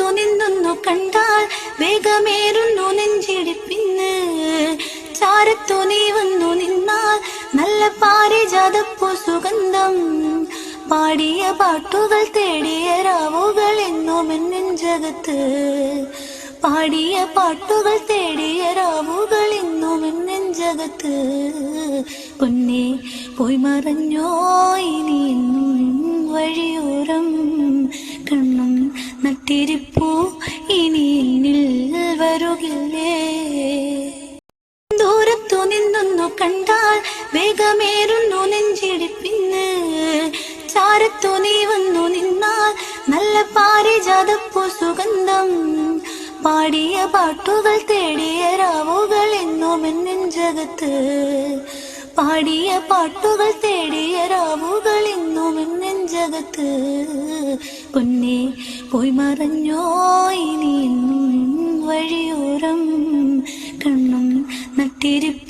ദൂരത്തു നിന്നൊന്നു കണ്ടാൽ വേഗമേറുന്നു നെഞ്ചിടിപ്പിന്ന്. ചാരത്തു നീ വന്നു നിന്നാൽ നല്ല പാരിജാതപ്പൂ സുഗന്ധം. പാടിയ പാട്ടുകൾ തേടിയ രാവുകൾ എന്നും നെഞ്ചകത്ത്. പാടിയ പാട്ടുകൾ തേടിയ രാവുകൾ എന്നും നെഞ്ചകത്ത്. പൊന്നെ പോയി മറഞ്ഞോ ഇനി വഴിയോരം കണ്ണും നട്ടിരിപ്പൂ ഇനി എന്നിൽ വരുകില്ലേ. ദൂരത്തു നിന്നൊന്നു കണ്ടാൽ വേഗമേറുന്നു നെഞ്ചിടിപ്പിന്ന്. ചാരത്തു നീ വന്നു നിന്നാൽ നല്ല പാരിജാതപ്പൂ സുഗന്ധം. പാടിയ പാട്ടുകൾ തേടിയ രാവുകൾ എന്നും നെഞ്ചകത്ത്. പാടിയ പാട്ടുകൾ തേടിയ രാവുകൾ എന്നും നെഞ്ചകത്ത്. പൊന്നെ പോയി മറഞ്ഞോ ഇനി വഴിയോരം കണ്ണും നട്ടിരിപ്പൂ